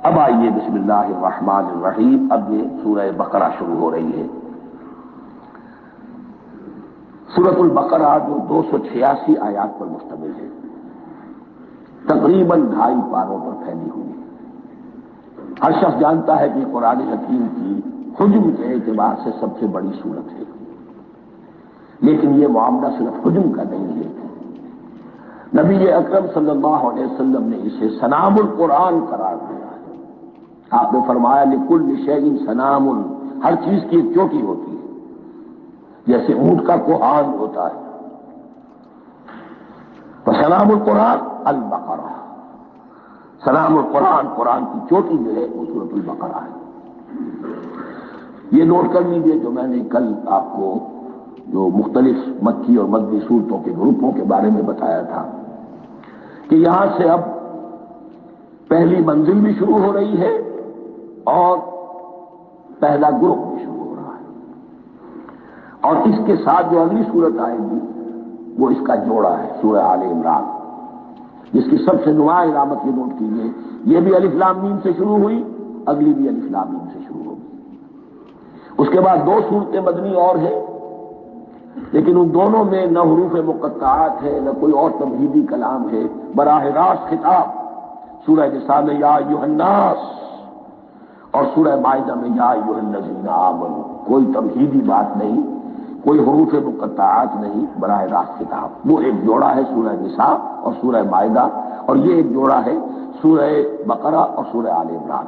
اب آئیے بسم اللہ الرحمن الرحیم، اب یہ سورہ بقرہ شروع ہو رہی ہے۔ سورۃ البقرہ جو 286 آیات پر مشتمل ہے، تقریباً 2.5 پاروں پر پھیلی ہوئی ہے۔ ہر شخص جانتا ہے کہ قرآن حکیم کی حجم کے اعتبار سے سب سے بڑی سورت ہے، لیکن یہ معاملہ صرف حجم کا نہیں ہے۔ نبی اکرم صلی اللہ علیہ وسلم نے اسے سنام القرآن قرار دیا ہے۔ آپ نے فرمایا لکل شیء سنام، ہر چیز کی ایک چوٹی ہوتی ہے، جیسے اونٹ کا کوہان ہوتا ہے۔ تو سنام القرآن البقرہ، سنام القرآن، قرآن کی چوٹی جو ہے وہ سورۃ البقرہ ہے۔ یہ نوٹ کر لیجیے جو میں نے کل آپ کو جو مختلف مکی اور مدنی صورتوں کے گروپوں کے بارے میں بتایا تھا کہ یہاں سے اب پہلی منزل بھی شروع ہو رہی ہے اور پہلا گروپ بھی شروع ہو رہا ہے، اور اس کے ساتھ جو اگلی صورت آئے گی وہ اس کا جوڑا ہے، سورہ آل عمران، جس کی سب سے نمایاں علامت یہ نوٹ کیجیے، یہ بھی الف لام میم سے شروع ہوئی، اگلی بھی الف لام میم سے شروع ہوگی۔ اس کے بعد 2 صورتیں مدنی اور ہیں، لیکن ان دونوں میں نہ حروف مقطعات ہے نہ کوئی اور تمہیدی کلام ہے، براہ راست خطاب سورہ نساء میں یا ایھا الناس اور سورہ مائدہ میں یا ایھا الذین آمنوا، کوئی تمہیدی بات نہیں، کوئی حروف مقطعات نہیں، براہ راست خطاب۔ وہ ایک جوڑا ہے سورہ نساء اور سورہ مائدہ، اور یہ ایک جوڑا ہے سورہ بقرہ اور سورہ آل عمران۔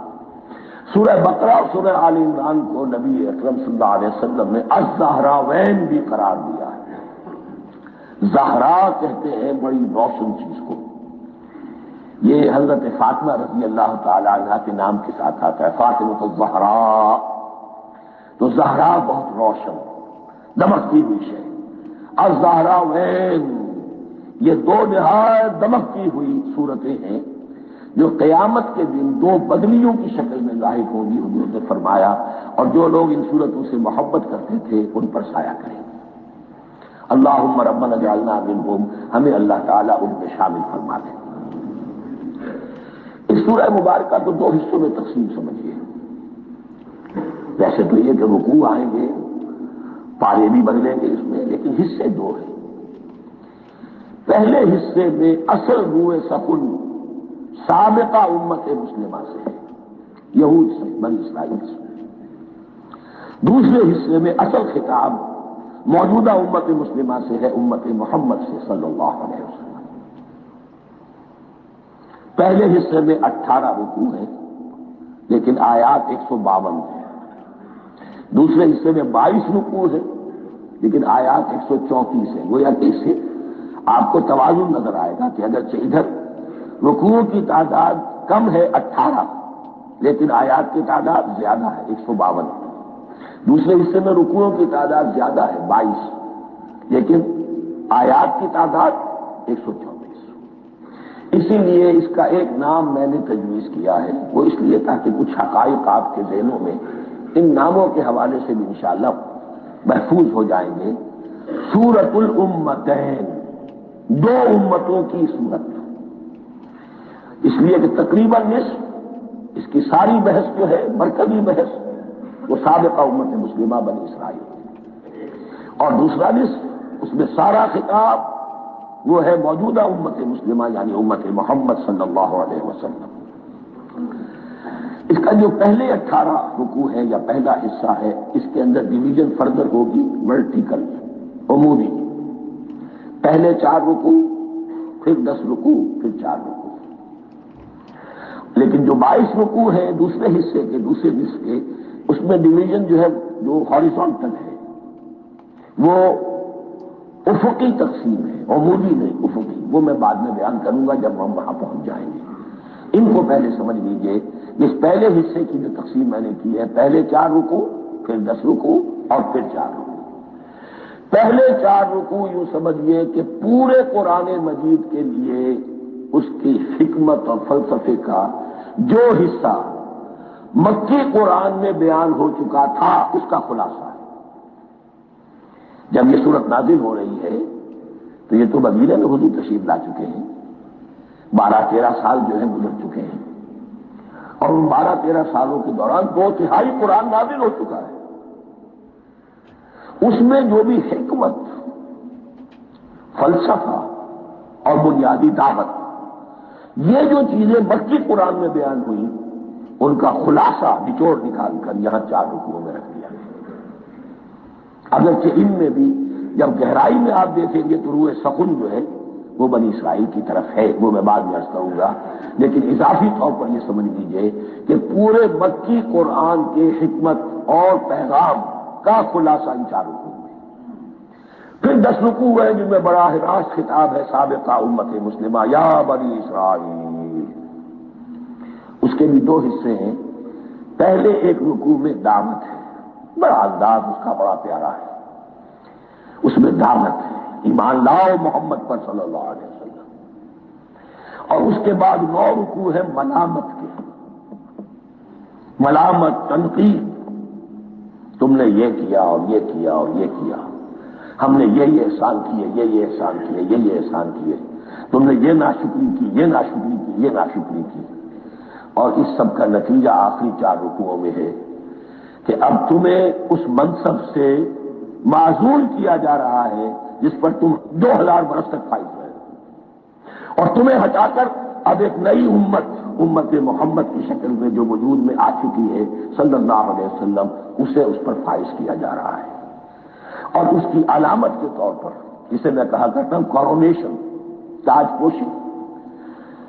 سورہ بقرہ اور سورہ آل عمران کو نبی اکرم صلی اللہ علیہ وسلم نے الزہراوین بھی قرار دیا ہے۔ زہرا کہتے ہیں بڑی روشن چیز کو، یہ حضرت فاطمہ رضی اللہ تعالی عنہا کے نام کے ساتھ آتا ہے، فاطمۃ الزہراء، تو زہرا بہت روشن دمکتی ہوئی شے۔ الزہراوین، یہ 2 نہایت دمکتی ہوئی صورتیں ہیں جو قیامت کے دن 2 بدلیوں کی شکل میں ظاہر ہوں گی، حضور نے فرمایا، اور جو لوگ ان صورتوں سے محبت کرتے تھے ان پر سایہ کریں گے۔ اللہم ربنا اجعلنا منہم، ہمیں اللہ تعالیٰ ان میں شامل فرما دے۔ اس سورہ مبارکہ کو 2 حصوں میں تقسیم سمجھیے۔ ویسے تو یہ کہ رکوع آئیں گے، پارے بھی بدلیں گے اس میں، لیکن حصے 2 ہیں۔ پہلے حصے میں اصل روئے سکن سابقہ امت مسلمہ سے ہے، یہود سے، بنی اسرائیل سے۔ دوسرے حصے میں اصل خطاب موجودہ امت مسلمہ سے ہے، امت محمد سے صلی اللہ علیہ وسلم۔ پہلے حصے میں 18 رکوع ہیں لیکن آیات 152 ہیں۔ دوسرے حصے میں 22 رکوع ہیں لیکن آیات 134 ہیں۔ گویا کہ اس سے آپ کو توازن نظر آئے گا کہ اگرچہ ادھر رکوع کی تعداد کم ہے 18، لیکن آیات کی تعداد زیادہ ہے 152۔ دوسرے حصے میں رکوعوں کی تعداد زیادہ ہے 22، لیکن آیات کی تعداد 134۔ اسی لیے اس کا ایک نام میں نے تجویز کیا ہے، وہ اس لیے تاکہ کچھ حقائق آپ کے ذہنوں میں ان ناموں کے حوالے سے بھی انشاءاللہ محفوظ ہو جائیں گے۔ سورۃ الامتین، 2 امتوں کی صورت، اس لیے کہ تقریباً نصف اس کی ساری بحث جو ہے، مرکزی بحث، وہ سابقہ امت مسلمہ بنی اسرائیل، اور دوسرا نصف اس میں سارا خطاب وہ ہے موجودہ امت مسلمہ یعنی امت محمد صلی اللہ علیہ وسلم۔ اس کا جو پہلے 18 رکوع ہے یا پہلا حصہ ہے، اس کے اندر ڈویژن فردر ہوگی ورٹیکل، عمودی، پہلے 4 رکوع، پھر 10 رکوع، پھر 4 رکوع۔ لیکن جو 22 رکوع ہے دوسرے حصے کے، دوسرے نصف کے، اس میں ڈویژن جو ہے جو ہاریزونٹل ہے، وہ افقی تقسیم ہے، عمودی نہیں افقی، وہ میں بعد میں بیان کروں گا جب ہم وہاں پہنچ جائیں گے۔ ان کو پہلے سمجھ لیجئے، اس پہلے حصے کی جو تقسیم میں نے کی ہے، پہلے 4 رکوع، پھر 10 رکوع اور پھر 4 رکوع۔ پہلے 4 رکوع یوں سمجھیے کہ پورے قرآن مجید کے لیے اس کی حکمت اور فلسفے کا جو حصہ مکی قرآن میں بیان ہو چکا تھا اس کا خلاصہ ہے۔ جب یہ صورت نازل ہو رہی ہے تو یہ تو مدینہ میں حضور تشریف لا چکے ہیں، 12-13 سال جو ہے گزر چکے ہیں، اور ان 12-13 سالوں کے دوران 2/3 قرآن نازل ہو چکا ہے۔ اس میں جو بھی حکمت، فلسفہ اور بنیادی دعوت، یہ جو چیزیں مکی قرآن میں بیان ہوئی، ان کا خلاصہ نچوڑ نکال کر یہاں 4 رکوعوں میں رکھ دیا۔ اگرچہ ان میں بھی جب گہرائی میں آپ دیکھیں گے تو روح سخن جو ہے وہ بنی اسرائیل کی طرف ہے، وہ میں بعد میں عرض کروں گا، لیکن اضافی طور پر یہ سمجھ لیجئے کہ پورے مکی قرآن کے حکمت اور پیغام کا خلاصہ ان 4 رکوعوں میں۔ پھر 10 رکوع ہیں جن میں براہ راست خطاب ہے سابقہ امت مسلمہ، یا بنی اسرائیل۔ اس کے بھی 2 حصے ہیں۔ پہلے ایک رکوع میں دعوت ہے، بڑا انداز اس کا بڑا پیارا ہے، اس میں دعوت ہے، ایمان لاؤ محمد پر صلی اللہ علیہ وسلم۔ اور اس کے بعد 9 رکوع ہے ملامت کے، ملامت، تنقید، تم نے یہ کیا اور یہ کیا اور یہ کیا، ہم نے یہ احسان کیے، یہ احسان کیے، یہ احسان کیے، تم نے یہ ناشکری کی، یہ ناشکری کی، یہ ناشکری کی۔ اور اس سب کا نتیجہ آخری 4 رکوعوں میں ہے کہ اب تمہیں اس منصب سے معزول کیا جا رہا ہے جس پر تم 2000 برس تک فائز رہے، اور تمہیں ہٹا کر اب ایک نئی امت محمد کی شکل میں جو وجود میں آ چکی ہے صلی اللہ علیہ وسلم، اسے اس پر فائز کیا جا رہا ہے۔ اور اس کی علامت کے طور پر جسے میں کہا کرتا ہوں کورونیشن، تاج پوشی،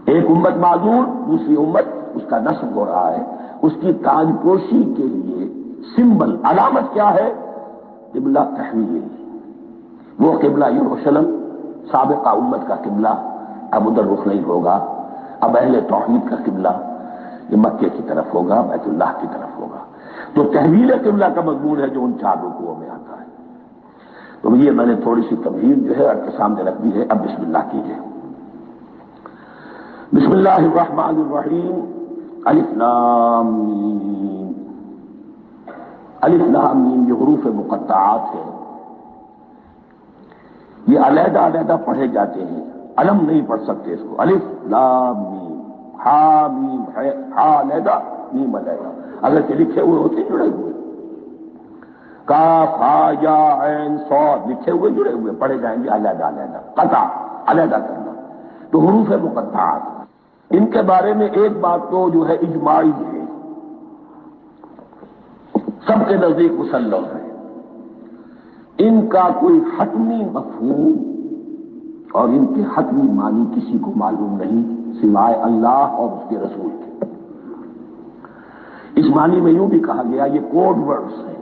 ایک امت معذور، دوسری امت اس کا نصب ہو رہا ہے، اس کی تاج پوشی کے لیے سمبل، علامت کیا ہے؟ قبلہ تحویل۔ وہ قبلہ یروشلم سابقہ امت کا قبلہ اب ادھر رخ نہیں ہوگا، اب اہل توحید کا قبلہ یہ مکے کی طرف ہوگا، بیت اللہ کی طرف ہوگا۔ تو تحویل قبلہ کا مضمون ہے جو ان 4 رکوعوں میں آتا ہے۔ تو یہ میں نے تھوڑی سی تمہید جو ہے آپ کے سامنے رکھ دی ہے۔ اب بسم اللہ کیجیے۔ بسم اللہ الرحمن الرحیم، الف لام میم۔ الف لام میم یہ حروف مقطعات ہیں، یہ علیحدہ علیحدہ پڑھے جاتے ہیں، علم نہیں پڑھ سکتے اس کو۔ الف لام میم، ہا میم، ہا علیحدہ، میم علیحدہ، اگر کہ لکھے ہوئے ہوتے جڑے ہوئے، کاف ہا یا عین صاد لکھے ہوئے جڑے ہوئے، پڑھے جائیں گے علیحدہ علیحدہ، قطع علیحدہ کرنا۔ تو حروف مقطعات، ان کے بارے میں ایک بات تو جو ہے اجماعی ہے، سب کے نزدیک مسلم ہے، ان کا کوئی حتمی مفہوم اور ان کے حتمی معنی کسی کو معلوم نہیں سوائے اللہ اور اس کے رسول کے۔ اس معنی میں یوں بھی کہا گیا یہ کوڈ ورڈز ہیں،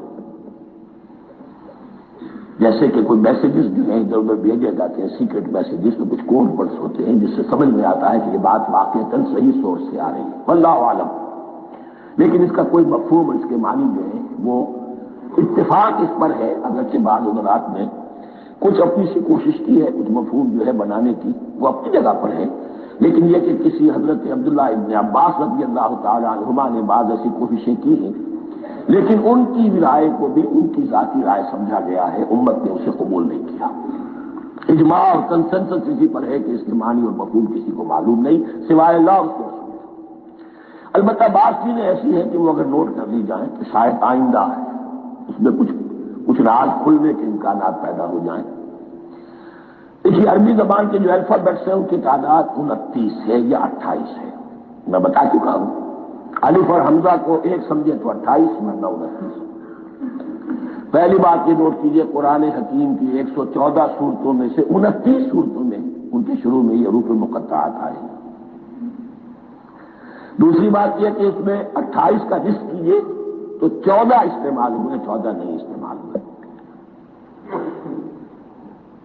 جیسے کہ کوئی میسیجز جو ہیں ادھر ادھر بھیجے جاتے ہیں، سیکرٹ میسیجز، تو کچھ کوڈ ورڈز ہوتے ہیں جس سے سمجھ میں آتا ہے کہ یہ بات واقعتاً صحیح سورس سے آ رہی ہے، واللہ عالم۔ لیکن اس کا کوئی مفہوم اور اس کے معنی جو ہے وہ اتفاق اس پر ہے، اگرچہ بعض حضرات نے کچھ اپنی سی کوشش کی ہے کچھ مفہوم جو ہے بنانے کی، وہ اپنی جگہ پر ہے، لیکن یہ کہ کسی حضرت عبداللہ ابن عباس رضی اللہ تعالی عنہما نے بعض ایسی کوششیں کی ہیں، لیکن ان کی رائے کو بھی ان کی ذاتی رائے سمجھا گیا ہے، امت نے اسے قبول نہیں کیا۔ اجماع اور کنسنسس اسی پر ہے کہ اس کے معنی اور مفہوم کسی کو معلوم نہیں سوائے اللہ اور اس کے رسول۔ البتہ بعض چیزیں ایسی ہیں کہ وہ اگر نوٹ کر لی جائیں تو شاید آئندہ ہے اس میں کچھ راز کھلنے کے امکانات پیدا ہو جائیں۔ دیکھیے عربی زبان کے جو الفابیٹس ہیں ان کی تعداد 29 ہے یا 28 ہے، میں بتا چکا ہوں۔ الف اور حمزہ کو ایک سمجھے تو 28 ورنہ 29۔ پہلی بات یہ نوٹ کیجئے قرآن حکیم کی 114 سورتوں میں سے 29 سورتوں میں ان کے شروع میں یہ حروف مقطعات آئے ہیں۔ دوسری بات یہ کہ اس میں 28 کا نصف کیجئے تو 14 استعمال ہوئے، 14 نہیں استعمال ہوئے،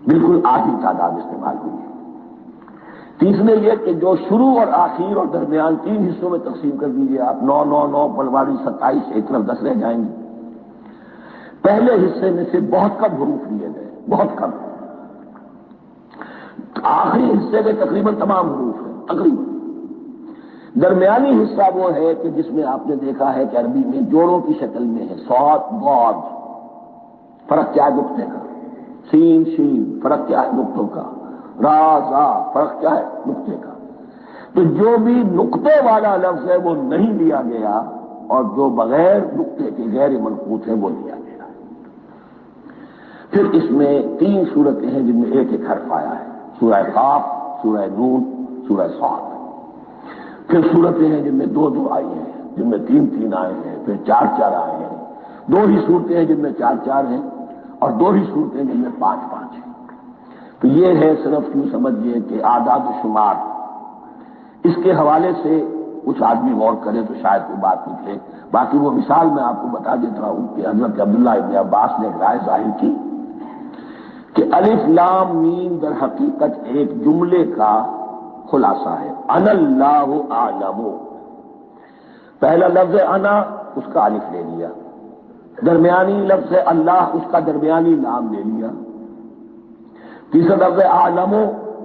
بالکل آدھی تعداد استعمال ہوئی ہے۔ تیسرے یہ کہ جو شروع اور آخر اور درمیان 3 حصوں میں تقسیم کر دیجئے آپ، 9 9 9 پلواڑی 27، ایک طرف 10 رہ جائیں گے۔ پہلے حصے میں سے بہت کم حروف لیے گئے، بہت کم۔ آخری حصے میں تقریباً تمام حروف ہیں، تقریباً۔ درمیانی حصہ وہ ہے کہ جس میں آپ نے دیکھا ہے کہ عربی میں جوڑوں کی شکل میں ہے، صاد ضاد، فرق کیا ہے نقطے کا، سین شین فرق کیا ہے نقطوں کا، را زا فرق کیا ہے نقطے کا۔ تو جو بھی نقطے والا لفظ ہے وہ نہیں لیا گیا، اور جو بغیر نقطے کے غیر منقوط ہے وہ لیا گیا۔ پھر اس میں 3 صورتیں ہیں جن میں ایک ایک حرف آیا ہے، سورہ قاف، سورہ نون، سورہ صاد۔ پھر صورتیں ہیں جن میں 2 آئی ہیں، جن میں 3 آئے ہیں، پھر 4 آئے ہیں، 2 ہی صورتیں ہیں جن میں 4 ہیں، اور 2 ہی صورتیں جن میں 5 ہیں۔ تو یہ ہے صرف یوں سمجھیے کہ اعداد و شمار۔ اس کے حوالے سے کچھ آدمی غور کرے تو شاید کوئی بات نکلے۔ باقی وہ مثال میں آپ کو بتا دیتا ہوں کہ حضرت عبداللہ ابن عباس نے ایک رائے ظاہر کی کہ الف لام میم در حقیقت ایک جملے کا خلاصہ ہے، انا اللہ اعلم۔ پہلا لفظ انا، اس کا الف لے لیا، درمیانی لفظ اللہ، اس کا درمیانی نام لے لیا، تیسرا لفظ اعلم،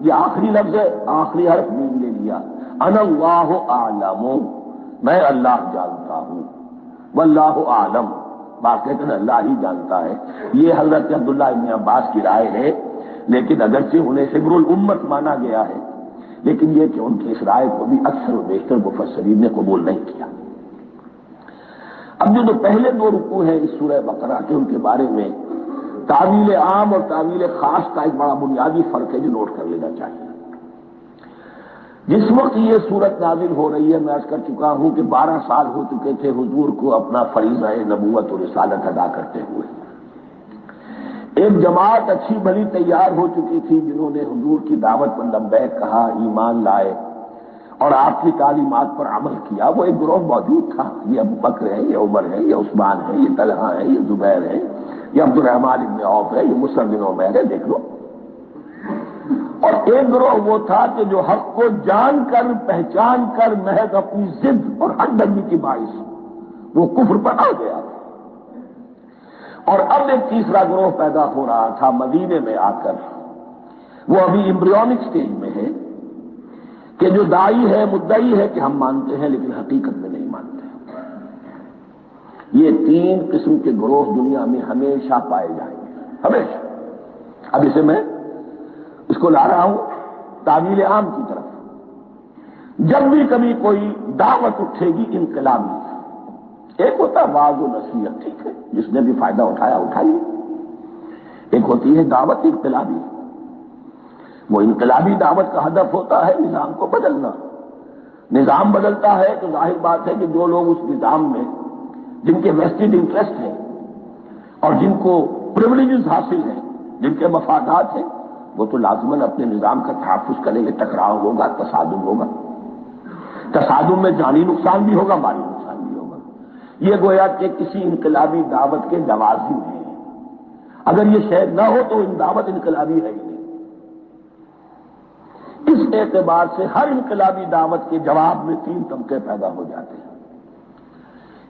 یہ آخری لفظ ہے، آخری حرف میم لے لیا، انا اللہ اعلم، میں اللہ جانتا ہوں، واللہ اعلم، باقی تو اللہ ہی جانتا ہے۔ یہ حضرت عبداللہ ابن عباس کی رائے ہے، لیکن اگرچہ انہیں حبر الامت مانا گیا ہے، لیکن یہ کہ ان کی اس رائے کو بھی اکثر و بیشتر مفسرین نے قبول نہیں کیا۔ اب جو پہلے 2 رکوع ہیں اس سورہ بقرہ کے، ان کے بارے میں تعویل عام اور تعویل خاص کا ایک بڑا بنیادی فرق ہے جو نوٹ کر لینا چاہیے۔ جس وقت یہ صورت نازل ہو رہی ہے، میں عرض کر چکا ہوں کہ 12 سال ہو چکے تھے حضور کو اپنا فریضہ نبوت و رسالت ادا کرتے ہوئے۔ ایک جماعت اچھی بھلی تیار ہو چکی تھی جنہوں نے حضور کی دعوت پر لبیک کہا، ایمان لائے اور آپ کی تعلیمات پر عمل کیا۔ وہ ایک گروہ موجود تھا، یہ ابو بکر ہے، یہ عمر ہے، یہ عثمان ہے، یہ طلحہ ہے، یہ زبیر ہے، یہ عبد الرحمن ابن عوف ہے، یہ مصعب بن عمیر ہے، دیکھ لو۔ اور ایک گروہ وہ تھا کہ جو حق کو جان کر پہچان کر محض اپنی ضد اور ہٹ ڈرمی کی باعث وہ کفر پر آ گیا۔ اور اب ایک تیسرا گروہ پیدا ہو رہا تھا مدینے میں آ کر، وہ ابھی ایمبریونک سٹیج میں ہے، کہ جو داعی ہے، مدعی ہے کہ ہم مانتے ہیں لیکن حقیقت میں نہیں مانتے۔ یہ 3 قسم کے گروہ دنیا میں ہمیشہ پائے جائیں گے، ہمیشہ۔ اب اسے میں اس کو لا رہا ہوں تعویل عام کی طرف۔ جب بھی کبھی کوئی دعوت اٹھے گی انقلابی، ایک ہوتا ہے واعظ و نصیحت، ٹھیک ہے، جس نے بھی فائدہ اٹھایا اٹھائیے۔ ایک ہوتی ہے دعوت انقلابی، وہ انقلابی دعوت کا ہدف ہوتا ہے نظام کو بدلنا۔ نظام بدلتا ہے تو ظاہر بات ہے کہ جو لوگ اس نظام میں جن کے ویسٹڈ انٹرسٹ ہیں اور جن کو پریولیجز حاصل ہیں، جن کے مفادات ہیں، وہ تو لازماً اپنے نظام کا تحفظ کریں گے۔ ٹکراؤ ہوگا، تصادم ہوگا، تصادم میں جانی نقصان بھی ہوگا، مالی نقصان بھی ہوگا۔ یہ گویا کہ کسی انقلابی دعوت کے لوازم ہیں۔ اگر یہ شے نہ ہو تو دعوت انقلابی ہے ہی نہیں۔ اس اعتبار سے ہر انقلابی دعوت کے جواب میں 3 طبقے پیدا ہو جاتے ہیں۔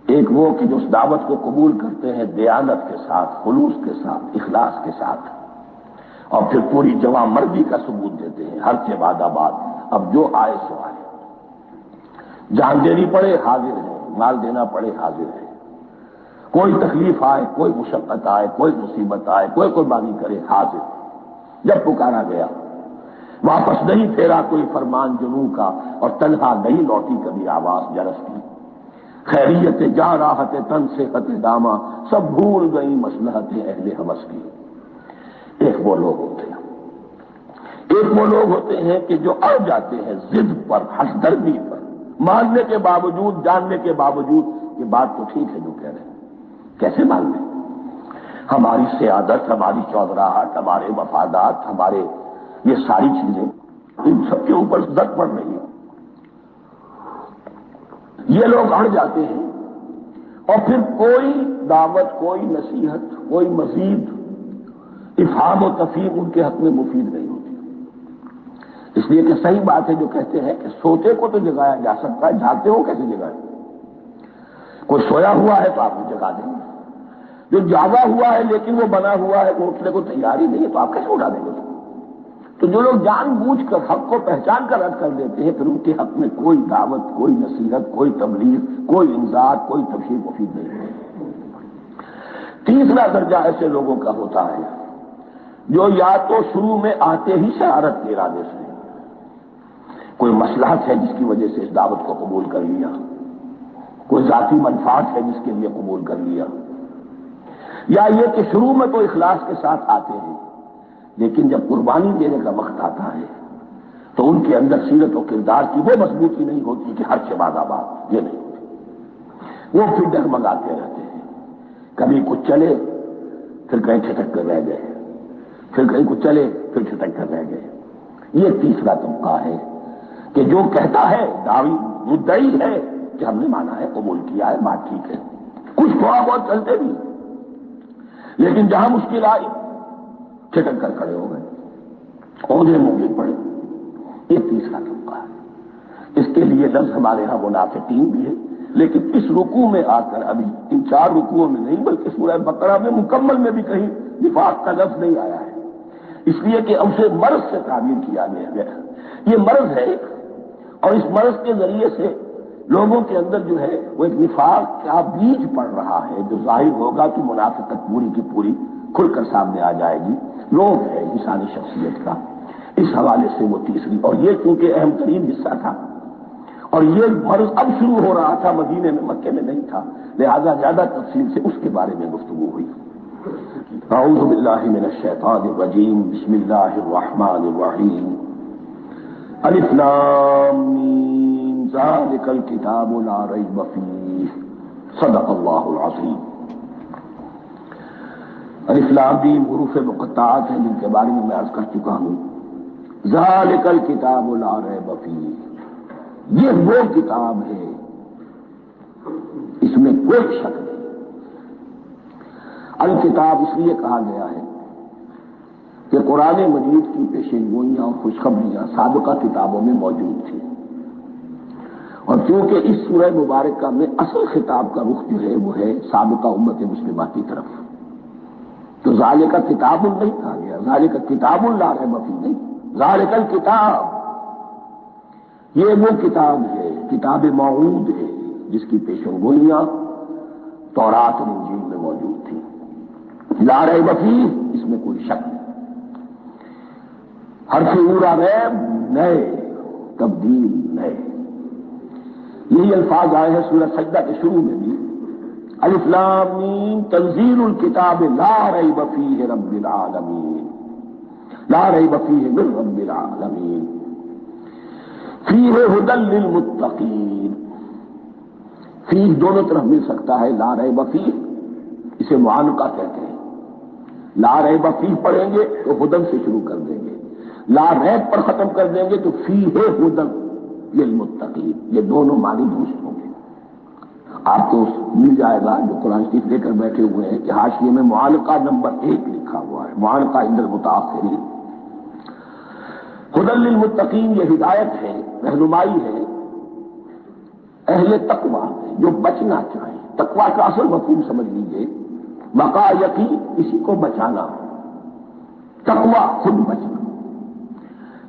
ایک وہ کہ جو اس دعوت کو قبول کرتے ہیں دیانت کے ساتھ، خلوص کے ساتھ، اخلاص کے ساتھ، اور پھر پوری جواں مردی کا ثبوت دیتے ہیں، ہر کے بعد آباد، اب جو آئے سو آئے، جان دینی پڑے حاضر ہے، مال دینا پڑے حاضر ہے، کوئی تکلیف آئے، کوئی مشقت آئے، کوئی مصیبت آئے، کوئی قربانی کرے، حاضر۔ جب پکارا گیا واپس نہیں پھیرا کوئی فرمان جنوں کا، اور تنہا نہیں لوٹی کبھی آواز جرس کی۔ خیریت جا راحت تن سے خط داما، سب بھول گئی مصلحت اہل ہوس کی۔ ایک وہ لوگ ہوتے ہیں، ایک وہ لوگ ہوتے ہیں کہ جو اڑ جاتے ہیں ضد پر، ہٹ دردی پر، ماننے کے باوجود، جاننے کے باوجود یہ بات تو ٹھیک ہے جو کہہ رہے ہیں، کیسے مان لیں؟ ہماری سیادت، ہماری چودراہٹ، ہمارے مفادات، ہمارے یہ ساری چیزیں ان سب کے اوپر زد پڑ رہی ہے۔ یہ لوگ اڑ جاتے ہیں، اور پھر کوئی دعوت، کوئی نصیحت، کوئی مزید افہام و تفہیم ان کے حق میں مفید نہیں ہوتی۔ اس لیے کہ صحیح بات ہے جو کہتے ہیں کہ سوتے کو تو جگایا جا سکتا ہے، جاگتے ہو کیسے جگائیں؟ کوئی سویا ہوا ہے تو آپ کو جگا دیں گے، جو جاگا ہوا ہے لیکن وہ بنا ہوا ہے، وہ اٹھنے کو تیار ہی نہیں ہے، تو آپ کیسے اٹھا دیں گے؟ تو جو لوگ جان بوجھ کر حق کو پہچان کر رد کر دیتے ہیں، پھر ان کے حق میں کوئی دعوت، کوئی نصیحت، کوئی تبلیغ، کوئی انذار، کوئی تبشیر مفید نہیں ہے۔ تیسرا درجہ ایسے لوگوں کا ہوتا ہے جو یا تو شروع میں آتے ہی شرارت کے ارادے سے، کوئی مصلحت ہے جس کی وجہ سے اس دعوت کو قبول کر لیا، کوئی ذاتی منفعت ہے جس کے لیے قبول کر لیا، یا یہ کہ شروع میں تو اخلاص کے ساتھ آتے ہیں لیکن جب قربانی دینے کا وقت آتا ہے تو ان کے اندر سیرت و کردار کی وہ مضبوطی نہیں ہوتی کہ ہر شباد آباد، یہ نہیں ہوتی، وہ پھر ڈگمگاتے رہتے ہیں، کبھی کچھ چلے پھر کہیں چھٹک کر رہ گئے، پھر کہیں کچھ چلے پھر چھٹک کر رہ گئے۔ یہ تیسرا طبقہ ہے کہ جو کہتا ہے، دعوی مدعی ہے کہ ہم نے مانا ہے، قبول کیا ہے، بات ٹھیک ہے، کچھ تھوڑا بہت چلتے بھی، لیکن جہاں مشکل آئی چھٹک کر کھڑے ہو گئے، عہدے منہ پڑے۔ یہ تیسرا طبقہ ہے۔ اس کے لیے لفظ ہمارے ہاں منافقین بھی ہے، لیکن اس رکوع میں آ کر ابھی ان 4 رکوعوں میں نہیں بلکہ سورہ بقرہ میں مکمل میں بھی کہیں نفاق کا لفظ نہیں آیا ہے، اس لیے کہ اسے مرض سے تعبیر کیا گیا۔ یہ مرض ہے اور اس مرض کے ذریعے سے لوگوں کے اندر جو ہے وہ ایک نفاق کا بیج پڑ رہا ہے جو ظاہر ہوگا کہ منافقت پوری کی پوری کھل کر سامنے آ جائے گی۔ روگ ہے انسانی شخصیت کا، اس حوالے سے وہ تیسری، اور یہ چونکہ اہم ترین حصہ تھا اور یہ مرض اب شروع ہو رہا تھا، مدینے میں، مکے میں نہیں تھا، لہذا زیادہ تفصیل سے اس کے بارے میں گفتگو ہوئی۔ اعوذ باللہ من الشیطان الرجیم، بسم اللہ الرحمن الرحیم، الف لام میم، ذالک الکتاب لا ریب فیہ، صدق اللہ العظیم۔ الف لام میم حروف مقطعات ہیں جن کے بارے میں عرض کر چکا ہوں۔ ذالک الکتاب لا ریب فیہ، یہ وہ کتاب ہے اس میں کوئی شک نہیں۔ الکتاب اس لیے کہا گیا ہے کہ قرآن مجید کی پیشین گوئیاں اور خوشخبریاں سابقہ کتابوں میں موجود تھیں، اور چونکہ اس سورہ مبارکہ میں اصل خطاب کا رخ جو ہے وہ ہے سابقہ امت مسلمہ کی طرف، تو ذالک کتاب نہیں کہا گیا، ذالک کتاب لا ریب فیہ نہیں، ذالک الکتاب، یہ وہ کتاب ہے، کتاب موعود ہے جس کی پیشن گوئیاں تورات اور انجیل میں موجود تھیں۔ لا ریب فیہ، اس میں کوئی شک نہیں، حرف اولى ریب نئے، تبدیل نئے، یہی الفاظ آئے ہیں سورہ سجدہ کے شروع میں بھی، الف لام میم تنزیل الکتاب لا ریب فیہ رب العالمین، لا ریب فیہ من رب العالمین، فیہ ھدی للمتقین، فیہ دونوں طرف مل سکتا ہے، لا ریب فیہ اسے معانقہ کہتے ہیں، لا ریب فیہ پڑھیں گے تو ھدی سے شروع کر دیں گے، لا ریب پر ختم کر دیں گے تو فیہ ھدی للمتقین، یہ دونوں معنی درست ہوں گے۔ آپ کو مل جائے گا جو قرآن شریف لے کر بیٹھے ہوئے ہیں کہ حاشیے میں معانقہ نمبر 1 لکھا ہوا ہے، معانقہ عند المتأخرین۔ ھدی للمتقین یہ ہدایت ہے، رہنمائی ہے اہل تقویٰ جو بچنا چاہیں۔ تقویٰ کا اصل مفہوم سمجھ لیجئے، بقا یقین، کسی کو بچانا، تقویٰ خود بچنا۔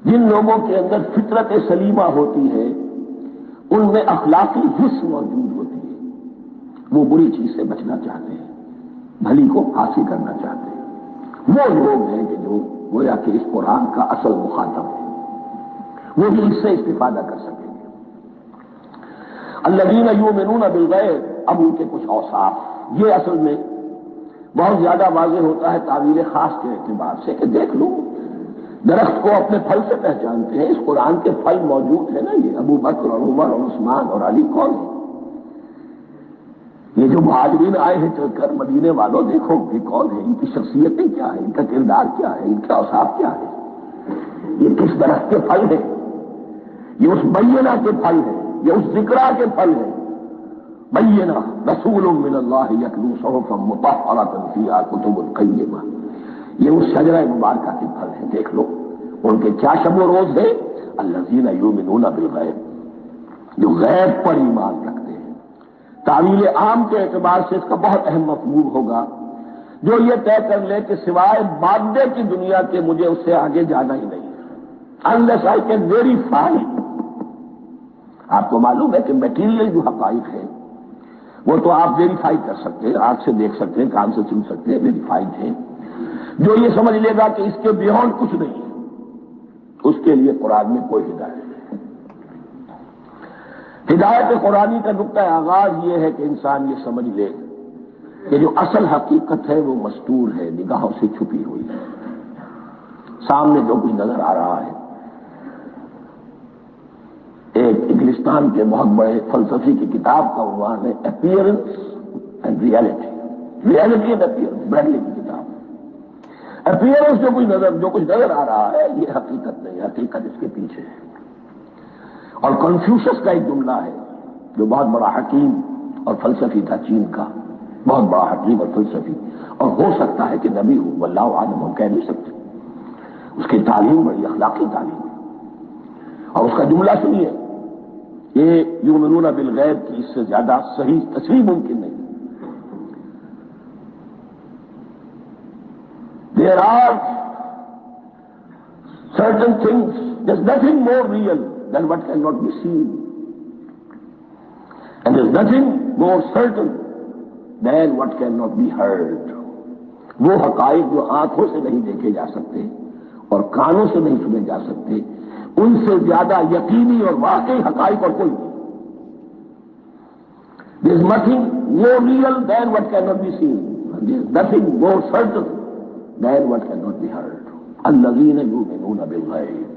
جن لوگوں کے اندر فطرت سلیمہ ہوتی ہے ان میں اخلاقی حس موجود ہوتی ہے، وہ بری چیز سے بچنا چاہتے ہیں، بھلی کو حاصل کرنا چاہتے ہیں، وہ لوگ ہیں کہ جو گویا کہ اس قرآن کا اصل مخاطب ہے، وہ بھی اس سے استفادہ کر سکیں گے۔ الذین یؤمنون بالغیب، اب ان کے کچھ اوصاف، یہ اصل میں بہت زیادہ واضح ہوتا ہے تعویل خاص کے اعتبار سے کہ دیکھ لو درخت کو اپنے پھل سے پہچانتے ہیں، اس قرآن کے پھل موجود ہیں نا، یہ ابو بکر اور عمر اور عثمان اور علی کون ہیں؟ یہ جو مہاجرین آئے ہیں چل کر، مدینے والوں دیکھو یہ کون ہیں، ان کی شخصیتیں کیا ہیں، ان کا کردار کیا ہے، ان کے اوصاف کیا ہے، یہ کس درخت کے پھل ہیں، یہ اس بینہ کے پھل ہیں، یہ اس ذکرہ کے پھل ہیں، بینہ رسول من اللہ یتلو صحفا مطہرۃ فیہا کتب قیمہ، یہ اس شجرہ مبارکہ کے پھل ہیں، دیکھ لو ان کے کیا شب و روز ہے، الذین یؤمنون بالغیب، جو غیب پر ایمان رکھتے ہیں۔ تعویل عام کے اعتبار سے اس کا بہت اہم مفہوم ہوگا، جو یہ طے کر لے کہ سوائے مادے کی دنیا کے مجھے اس سے آگے جانا ہی نہیں، unless I can verify۔ آپ کو معلوم ہے کہ میٹیریل جو حقائق ہے وہ تو آپ ویریفائی کر سکتے ہیں، آنکھ سے دیکھ سکتے ہیں، کان سے سن سکتے ہیں، ویریفائڈ ہیں۔ جو یہ سمجھ لے گا کہ اس کے بیونڈ کچھ نہیں ہے، اس کے لیے قرآن میں کوئی ہدایت نہیں۔ ہدایت قرآنی کا نقطہ آغاز یہ ہے کہ انسان یہ سمجھ لے کہ جو اصل حقیقت ہے وہ مستور ہے، نگاہوں سے چھپی ہوئی ہے۔ سامنے جو کچھ نظر آ رہا ہے، ایک انگلستان کے بہت بڑے فلسفی کی کتاب کا عنوان ہے appearance and reality, reality and appearance, Bradley کی کتاب۔ اپیئرنس جو کچھ نظر آ رہا ہے یہ حقیقت نہیں، حقیقت اس کے پیچھے ہے۔ اور کنفیوشس کا ایک جملہ ہے جو بہت بڑا حکیم اور فلسفی تھا، چین کا بہت بڑا حکیم اور فلسفی، اور ہو سکتا ہے کہ نبی ہو، واللہ عالم، ہم کہہ نہیں سکتے۔ اس کی تعلیم بڑی اخلاقی تعلیم ہے، اور اس کا جملہ سنیے، یہ یؤمنون بالغیب کی اس سے زیادہ صحیح تصریح ممکن نہیں۔ There are certain things, there's nothing more real than what cannot be seen, and there's nothing more certain than what cannot be heard. وہ حقائق جو آنکھوں سے نہیں دیکھے جا سکتے اور کانوں سے نہیں سنے جا سکتے، ان سے زیادہ یقینی اور واقعی حقائق اور کوئی نہیں۔ There's nothing more real than what cannot be seen, and there's nothing more certain than what cannot be heard. الذین یؤمنون بالغیب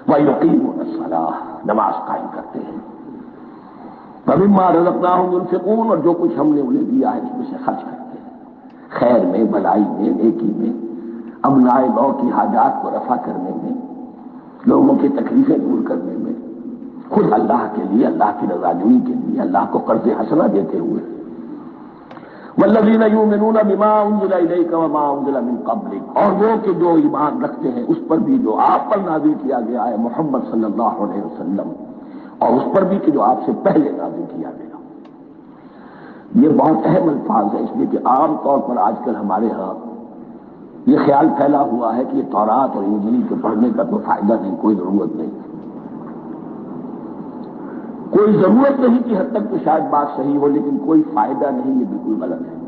ویقیمون الصلاۃ، نماز قائم کرتے ہیں، ومما رزقناہم ينفقون، اور جو کچھ ہم نے انہیں دیا ہے اس میں سے خرچ کرتے ہیں، خیر میں، بھلائی میں، نیکی میں، ابنائے نو کی حاجات کو رفع کرنے میں، لوگوں کی تکلیفیں دور کرنے میں، خود اللہ کے لیے، اللہ کی رضا جوئی کے لیے، اللہ کو قرض حسنہ دیتے ہوئے۔ والذین یؤمنون بما انزل الیک وما انزل من قبلک، اور وہ کہ جو ایمان رکھتے ہیں اس پر بھی جو آپ پر نازل کیا گیا ہے محمد صلی اللہ علیہ وسلم، اور اس پر بھی کہ جو آپ سے پہلے نازل کیا گیا۔ یہ بہت اہم الفاظ ہے، اس لیے کہ عام طور پر آج کل ہمارے ہاں یہ خیال پھیلا ہوا ہے کہ یہ تورات اور انجیل کے پڑھنے کا تو فائدہ نہیں، کوئی ضرورت نہیں، کوئی ضرورت نہیں کی حد تک تو شاید بات صحیح ہو، لیکن کوئی فائدہ نہیں، یہ بالکل غلط ہے۔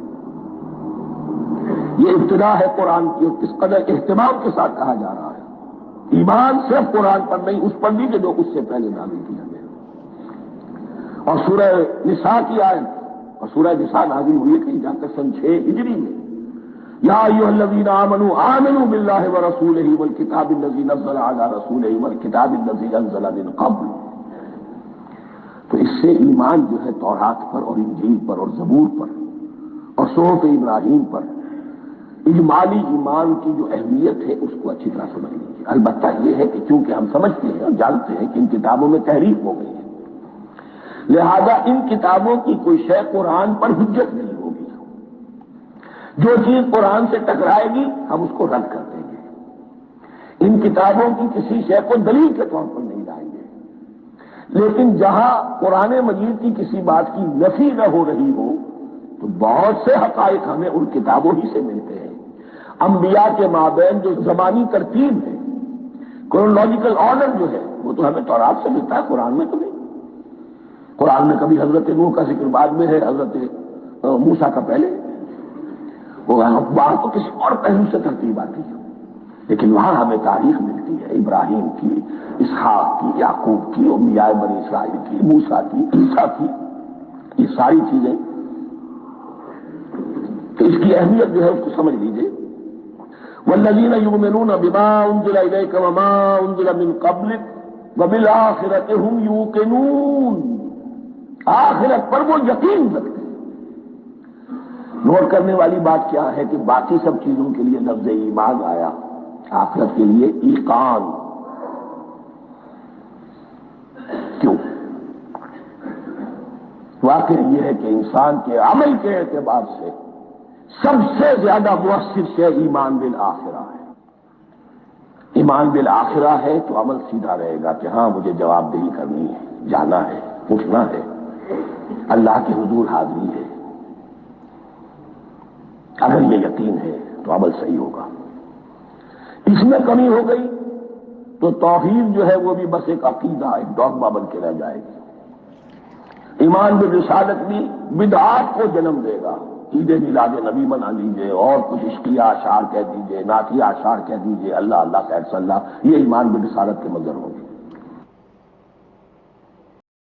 یہ ابتدا ہے قرآن کی، اور کس قدر اہتمام کے ساتھ کہا جا رہا ہے، ایمان صرف قرآن پر نہیں، اس پر بھی کہ جو اس سے پہلے نازل کیا گیا۔ اور سورہ نساء کی آیت، اور سورہ نساء نازل ہوئی کہیں جا کر سن 6 ہجری میں، یا ایھا الذین آمنوا آمنوا باللہ ورسولہ والکتاب الذی نزل علی رسولہ والکتاب الذی انزل من قبل۔ تو اس سے ایمان جو ہے تورات پر اور انجیل پر اور زبور پر اور صحف ابراہیم پر، اجمالی ایمان کی جو اہمیت ہے اس کو اچھی طرح سمجھ لیجیے۔ البتہ یہ ہے کہ چونکہ ہم سمجھتے ہیں اور جانتے ہیں کہ ان کتابوں میں تحریف ہو گئی ہے، لہذا ان کتابوں کی کوئی شے قرآن پر حجت نہیں ہوگی، جو چیز قرآن سے ٹکرائے گی ہم اس کو رد کر دیں گے، ان کتابوں کی کسی شے کو دلیل کے طور پر نہیں لائیں گے۔ لیکن جہاں قرآن مجید کی کسی بات کی نفی نہ ہو رہی ہو تو بہت سے حقائق ہمیں ان کتابوں ہی سے ملتے ہیں۔ انبیاء کے مابین جو زمانی ترتیب ہے، کرونالوجیکل آرڈر جو ہے، وہ تو ہمیں تورات سے ملتا ہے، قرآن میں تو نہیں۔ قرآن میں کبھی حضرت نوح کا ذکر بعد میں ہے، حضرت موسیٰ کا پہلے، وہاں تو کسی اور پہلو سے ترتیب آتی ہے، لیکن وہاں ہمیں تاریخ ملتی ہے ابراہیم کی، اسحاق کی، یعقوب کی، انبیاء بنی اسرائیل کی، موسیٰ کی، عیسیٰ کی، یہ ساری چیزیں۔ تو اس کی اہمیت جو ہے اس کو سمجھ لیجیے۔ والذین یؤمنون بما انزل الیک وما انزل من قبلک وبالآخرۃ هم یوقنون، آخرت پر وہ یقین رکھتے ہیں۔ نوٹ کرنے والی بات کیا ہے کہ باقی سب چیزوں کے لیے لفظ ایمان آیا، آخرت کے لیے ایقان کیوں؟ واقع یہ ہے کہ انسان کے عمل کے اعتبار سے سب سے زیادہ مؤثر شے ایمان بالآخرہ ہے۔ ایمان بالآخرہ ہے تو عمل سیدھا رہے گا کہ ہاں مجھے جواب دہی کرنی ہے، جانا ہے، اٹھنا ہے، اللہ کے حضور حاضری ہے۔ اگر یہ یقین ہے تو عمل صحیح ہوگا۔ اس میں کمی ہو گئی تو توحید جو ہے وہ بھی بس ایک عقیدہ، ایک ڈوگما بن کے رہ جائے گی۔ ایمان بالرسالت بھی بدعات کو جنم دے گا، عید میلاد نبی منا لیجئے، اور کچھ عشقیہ اشعار کہہ دیجئے، نعتیہ اشعار کہہ دیجئے، اللہ اللہ خیر صلی اللہ، یہ ایمان بالرسالت کے منظر ہوں گے۔